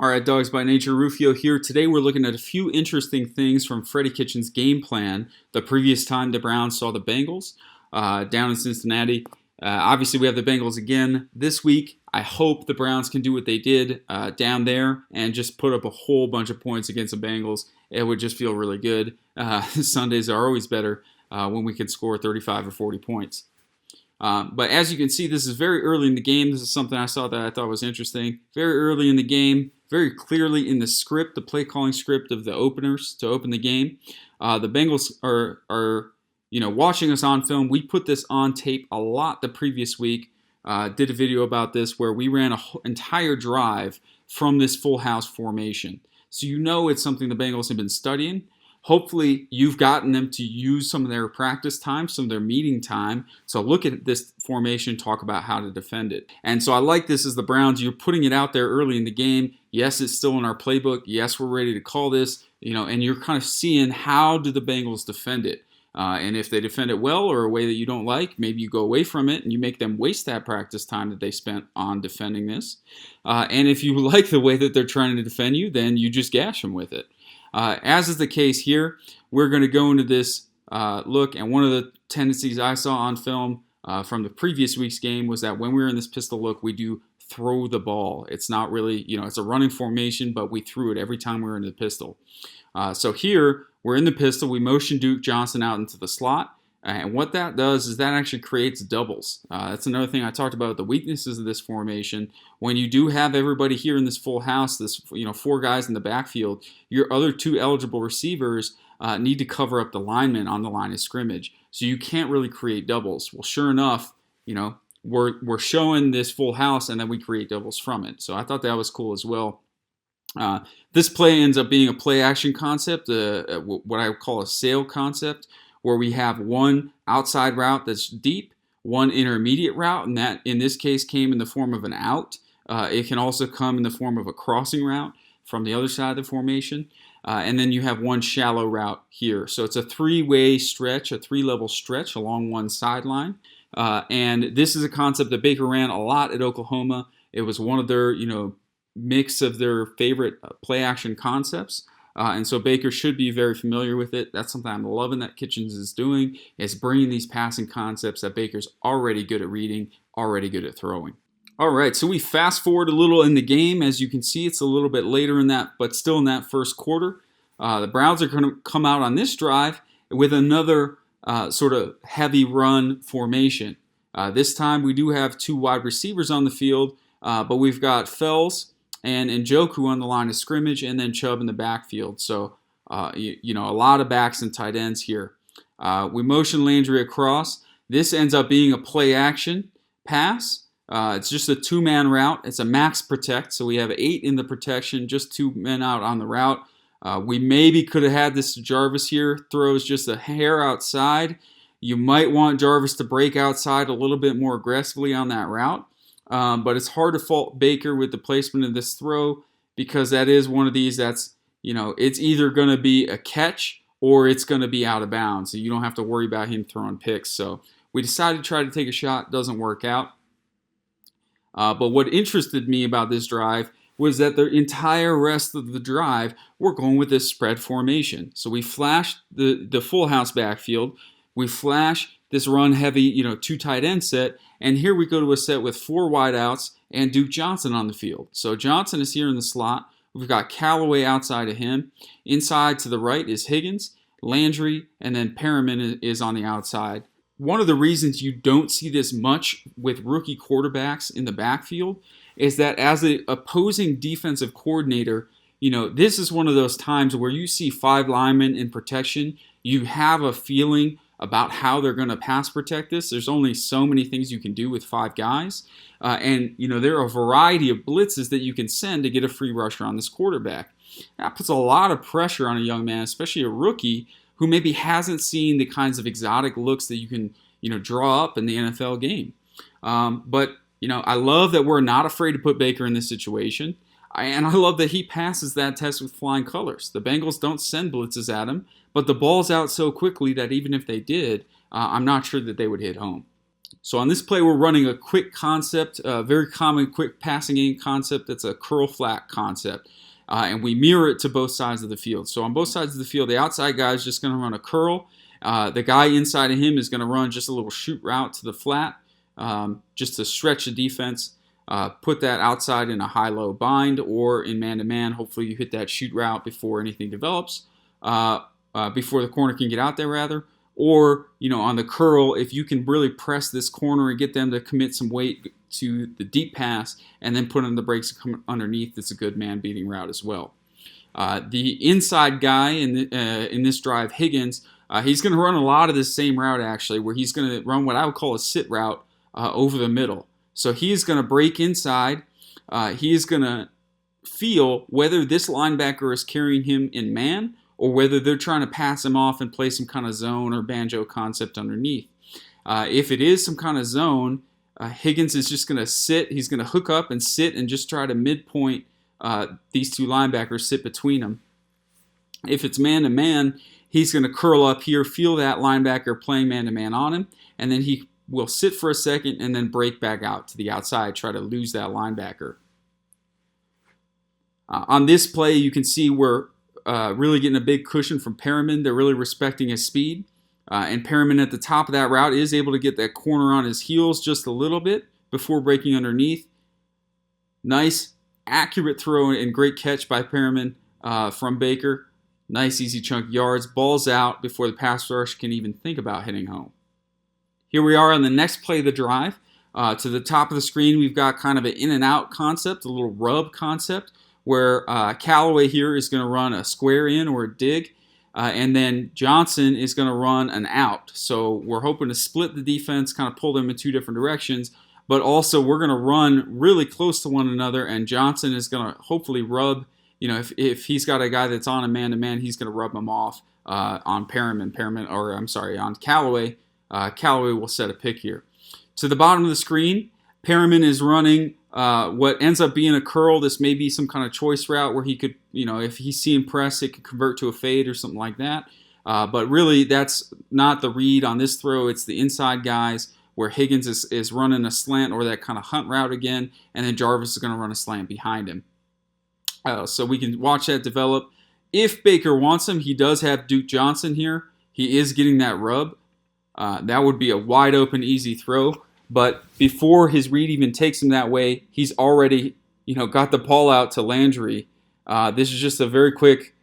All right, Dogs by Nature, Rufio here. Today we're looking at a few interesting things from Freddie Kitchens' game plan the previous time the Browns saw the Bengals down in Cincinnati. Obviously, we have the Bengals again this week. I hope the Browns can do what they did down there and just put up a whole bunch of points against the Bengals. It would just feel really good. Sundays are always better when we can score 35 or 40 points. But as you can see, this is very early in the game. This is something I saw that I thought was interesting. Very early in the game, very clearly in the script, the play calling script of the openers to open the game. The Bengals are watching us on film. We put this on tape a lot the previous week. Did a video about this where we ran an entire drive from this full house formation. So you know it's something the Bengals have been studying. Hopefully, you've gotten them to use some of their practice time, some of their meeting time. So look at this formation, talk about how to defend it. And so I like this as the Browns. You're putting it out there early in the game. Yes, it's still in our playbook. Yes, we're ready to call this. And you're kind of seeing how do the Bengals defend it. And if they defend it well or a way that you don't like, maybe you go away from it and you make them waste that practice time that they spent on defending this. And if you like the way that they're trying to defend you, then you just gash them with it. As is the case here, we're going to go into this look, and one of the tendencies I saw on film from the previous week's game was that when we were in this pistol look, we do throw the ball. It's not really, it's a running formation, but we threw it every time we were in the pistol. So here, we're in the pistol. We motion Duke Johnson out into the slot. And what that does is that actually creates doubles. That's another thing I talked about, the weaknesses of this formation. When you do have everybody here in this full house, this four guys in the backfield, your other two eligible receivers need to cover up the linemen on the line of scrimmage. So you can't really create doubles. Well, sure enough, we're showing this full house, and then we create doubles from it. So I thought that was cool as well. This play ends up being a play action concept, what I call a sail concept, where we have one outside route that's deep, one intermediate route, and that in this case came in the form of an out. It can also come in the form of a crossing route from the other side of the formation. And then you have one shallow route here. So it's a three-way stretch, a three-level stretch along one sideline. And this is a concept that Baker ran a lot at Oklahoma. It was one of their, mix of their favorite play action concepts. And so Baker should be very familiar with it. That's something I'm loving that Kitchens is doing, is bringing these passing concepts that Baker's already good at reading, already good at throwing. All right, so we fast forward a little in the game. As you can see, it's a little bit later in that, but still in that first quarter. The Browns are going to come out on this drive with another sort of heavy run formation. This time we do have two wide receivers on the field, but we've got Fells and Njoku on the line of scrimmage, and then Chubb in the backfield. So, a lot of backs and tight ends here. We motion Landry across. This ends up being a play action pass. It's just a two-man route. It's a max protect, so we have 8 in the protection, just 2 men out on the route. We maybe could have had this Jarvis here. Throws just a hair outside. You might want Jarvis to break outside a little bit more aggressively on that route. But it's hard to fault Baker with the placement of this throw because that is one of these that's, it's either going to be a catch or it's going to be out of bounds. So you don't have to worry about him throwing picks. So we decided to try to take a shot. Doesn't work out. But what interested me about this drive was that the entire rest of the drive, we're going with this spread formation. So we flashed the full house backfield. We flash this run heavy, 2 tight end set. And here we go to a set with 4 wideouts and Duke Johnson on the field. So Johnson is here in the slot. We've got Callaway outside of him. Inside to the right is Higgins, Landry, and then Perriman is on the outside. One of the reasons you don't see this much with rookie quarterbacks in the backfield is that as an opposing defensive coordinator, this is one of those times where you see 5 linemen in protection. You have a feeling about how they're going to pass protect this. There's only so many things you can do with 5 guys. And there are a variety of blitzes that you can send to get a free rusher on this quarterback. That puts a lot of pressure on a young man, especially a rookie, who maybe hasn't seen the kinds of exotic looks that you can, draw up in the NFL game. But I love that we're not afraid to put Baker in this situation. And I love that he passes that test with flying colors. The Bengals don't send blitzes at him, but the ball's out so quickly that even if they did, I'm not sure that they would hit home. So on this play, we're running a quick concept, a very common quick passing game concept. That's a curl flat concept. And we mirror it to both sides of the field. So on both sides of the field, the outside guy is just going to run a curl. The guy inside of him is going to run just a little shoot route to the flat, just to stretch the defense. Put that outside in a high-low bind or in man-to-man. Hopefully you hit that shoot route before anything develops, before the corner can get out there, rather. Or, on the curl, if you can really press this corner and get them to commit some weight to the deep pass and then put on the brakes and come underneath, it's a good man-beating route as well. The inside guy in this drive, Higgins, he's going to run a lot of this same route, actually, where he's going to run what I would call a sit route over the middle. So he's going to break inside. He's going to feel whether this linebacker is carrying him in man or whether they're trying to pass him off and play some kind of zone or banjo concept underneath. If it is some kind of zone, Higgins is just going to sit. He's going to hook up and sit and just try to midpoint these two linebackers, sit between them. If it's man-to-man, he's going to curl up here, feel that linebacker playing man-to-man on him, and then he will sit for a second and then break back out to the outside, try to lose that linebacker. On this play, you can see we're really getting a big cushion from Perriman. They're really respecting his speed. And Perriman at the top of that route is able to get that corner on his heels just a little bit before breaking underneath. Nice, accurate throw and great catch by Perriman from Baker. Nice, easy chunk yards. Ball's out before the pass rush can even think about hitting home. Here we are on the next play of the drive. To the top of the screen, we've got kind of an in and out concept, a little rub concept, where Callaway here is going to run a square in or a dig, and then Johnson is going to run an out. So we're hoping to split the defense, kind of pull them in two different directions, but also we're going to run really close to one another, and Johnson is going to hopefully rub, if he's got a guy that's on a man-to-man, he's going to rub him off on on Callaway. Callaway will set a pick here. To the bottom of the screen, Perriman is running what ends up being a curl. This may be some kind of choice route where he could, if he's seeing press, it could convert to a fade or something like that. But really, that's not the read on this throw. It's the inside guys where Higgins is running a slant or that kind of hunt route again, and then Jarvis is going to run a slant behind him. So we can watch that develop. If Baker wants him, he does have Duke Johnson here. He is getting that rub. That would be a wide open, easy throw. But before his read even takes him that way, he's already, got the ball out to Landry. This is just a very quick,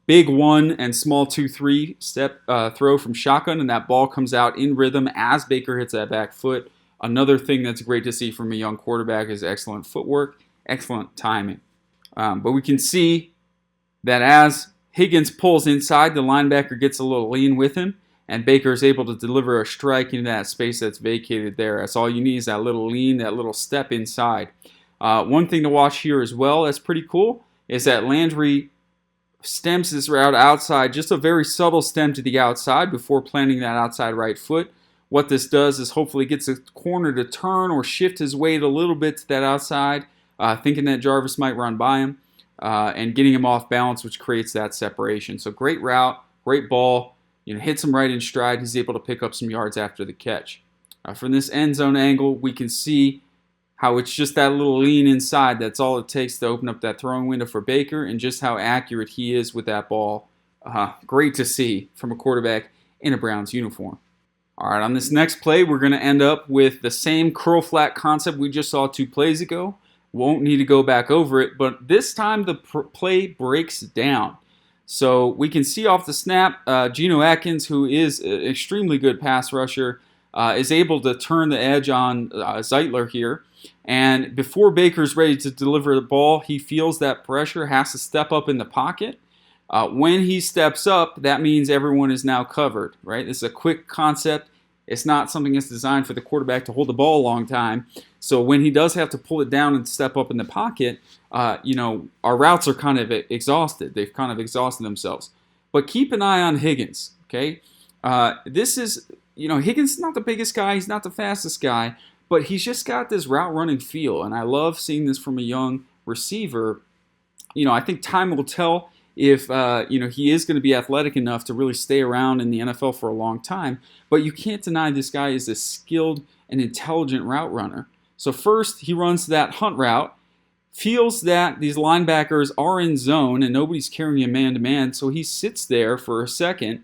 big 1 and small 2-3 step throw from shotgun, and that ball comes out in rhythm as Baker hits that back foot. Another thing that's great to see from a young quarterback is excellent footwork, excellent timing. But we can see that as Higgins pulls inside, the linebacker gets a little lean with him, and Baker is able to deliver a strike into that space that's vacated there. That's all you need is that little lean, that little step inside. One thing to watch here as well that's pretty cool is that Landry stems this route outside, just a very subtle stem to the outside before planting that outside right foot. What this does is hopefully gets the corner to turn or shift his weight a little bit to that outside, thinking that Jarvis might run by him, and getting him off balance, which creates that separation. So great route, great ball. Hits him right in stride. He's able to pick up some yards after the catch. From this end zone angle, we can see how it's just that little lean inside. That's all it takes to open up that throwing window for Baker, and just how accurate he is with that ball. Great to see from a quarterback in a Browns uniform. All right, on this next play, we're going to end up with the same curl flat concept we just saw 2 plays ago. Won't need to go back over it, but this time the play breaks down. So we can see off the snap, Geno Atkins, who is an extremely good pass rusher, is able to turn the edge on Zeitler here. And before Baker's ready to deliver the ball, he feels that pressure, has to step up in the pocket. When he steps up, that means everyone is now covered, right? This is a quick concept. It's not something that's designed for the quarterback to hold the ball a long time. So when he does have to pull it down and step up in the pocket, our routes are kind of exhausted. They've kind of exhausted themselves. But keep an eye on Higgins, okay? This is, Higgins is not the biggest guy. He's not the fastest guy. But he's just got this route running feel. And I love seeing this from a young receiver. I think time will tell if he is going to be athletic enough to really stay around in the NFL for a long time. But you can't deny this guy is a skilled and intelligent route runner. So first, he runs that hunt route, feels that these linebackers are in zone and nobody's carrying him man-to-man, so he sits there for a second.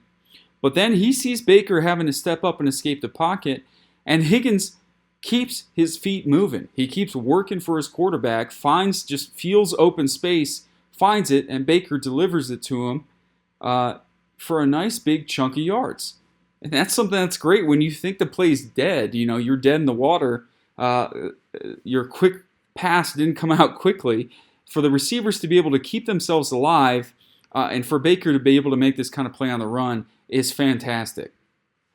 But then he sees Baker having to step up and escape the pocket, and Higgins keeps his feet moving. He keeps working for his quarterback, feels open space, finds it, and Baker delivers it to him for a nice big chunk of yards. And that's something that's great when you think the play's dead. You're dead in the water. Your quick pass didn't come out quickly. For the receivers to be able to keep themselves alive and for Baker to be able to make this kind of play on the run is fantastic.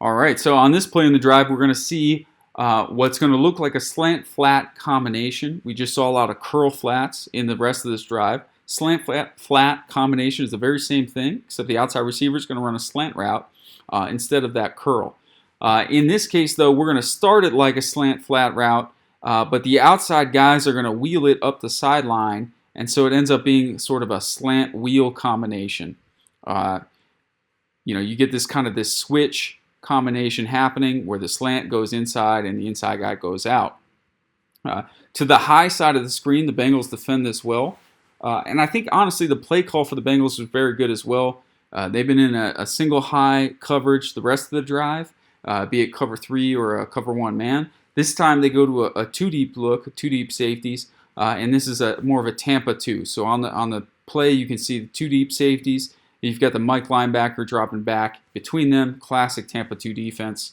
All right, so on this play in the drive, we're going to see what's going to look like a slant-flat combination. We just saw a lot of curl flats in the rest of this drive. Slant-flat combination is the very same thing, except the outside receiver is going to run a slant route instead of that curl. In this case, though, we're going to start it like a slant-flat route, but the outside guys are going to wheel it up the sideline, and so it ends up being sort of a slant-wheel combination. You get this switch combination happening where the slant goes inside and the inside guy goes out. To the high side of the screen, the Bengals defend this well. And I think, honestly, the play call for the Bengals was very good as well. They've been in a single high coverage the rest of the drive, be it cover 3 or a cover 1 man. This time they go to a 2-deep look, 2 deep safeties, and this is more of a Tampa 2. So on the play, you can see the 2 deep safeties. You've got the Mike linebacker dropping back between them, classic Tampa 2 defense.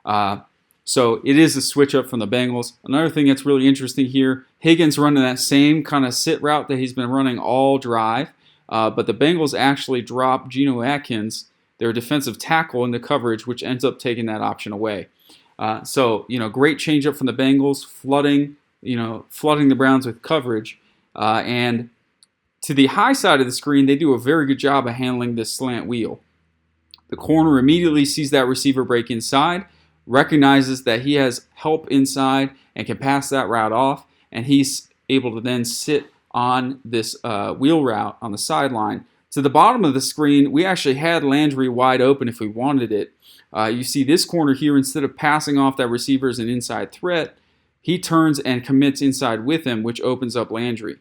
So it is a switch up from the Bengals. Another thing that's really interesting here, Higgins running that same kind of sit route that he's been running all drive, but the Bengals actually drop Geno Atkins, their defensive tackle, into coverage, which ends up taking that option away. So great change up from the Bengals, flooding the Browns with coverage, and to the high side of the screen, they do a very good job of handling this slant wheel. The corner immediately sees that receiver break inside, recognizes that he has help inside and can pass that route off, and he's able to then sit on this wheel route on the sideline. To the bottom of the screen, we actually had Landry wide open if we wanted it. You see this corner here, instead of passing off that receiver as an inside threat, he turns and commits inside with him, which opens up Landry.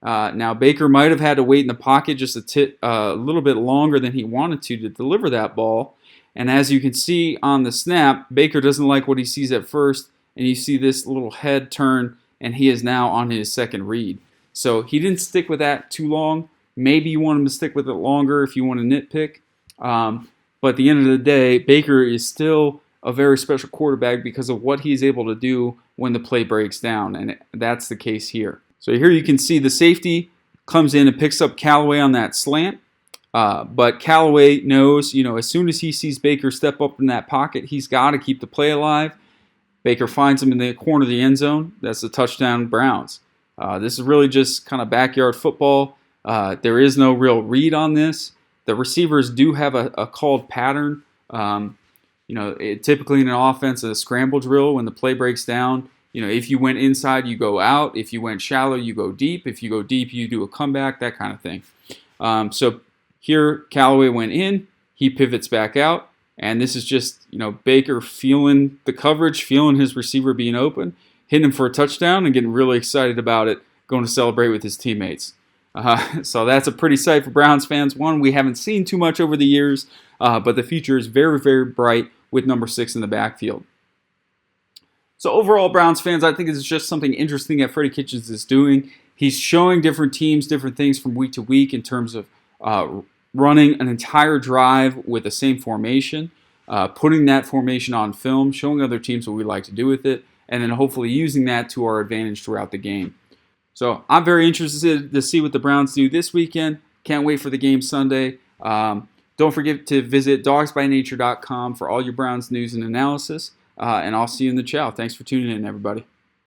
Now, Baker might have had to wait in the pocket just a little bit longer than he wanted to deliver that ball. And as you can see on the snap, Baker doesn't like what he sees at first, and you see this little head turn, and he is now on his second read. So he didn't stick with that too long. Maybe you want him to stick with it longer if you want to nitpick. But at the end of the day, Baker is still a very special quarterback because of what he's able to do when the play breaks down, and that's the case here. So here you can see the safety comes in and picks up Callaway on that slant. But Callaway knows, as soon as he sees Baker step up in that pocket, he's got to keep the play alive. Baker finds him in the corner of the end zone. That's a touchdown, Browns. This is really just kind of backyard football. There is no real read on this. The receivers do have a called pattern. Typically in an offense, a scramble drill, when the play breaks down, if you went inside, you go out. If you went shallow, you go deep. If you go deep, you do a comeback, that kind of thing. So here, Callaway went in. He pivots back out. And this is just, Baker feeling the coverage, feeling his receiver being open, hitting him for a touchdown, and getting really excited about it, going to celebrate with his teammates. So that's a pretty sight for Browns fans. One we haven't seen too much over the years, but the future is very, very bright with number 6 in the backfield. So overall, Browns fans, I think it's just something interesting that Freddie Kitchens is doing. He's showing different teams different things from week to week in terms of running an entire drive with the same formation, putting that formation on film, showing other teams what we like to do with it, and then hopefully using that to our advantage throughout the game. So I'm very interested to see what the Browns do this weekend. Can't wait for the game Sunday. Don't forget to visit dogsbynature.com for all your Browns news and analysis. And I'll see you in the chow. Thanks for tuning in, everybody.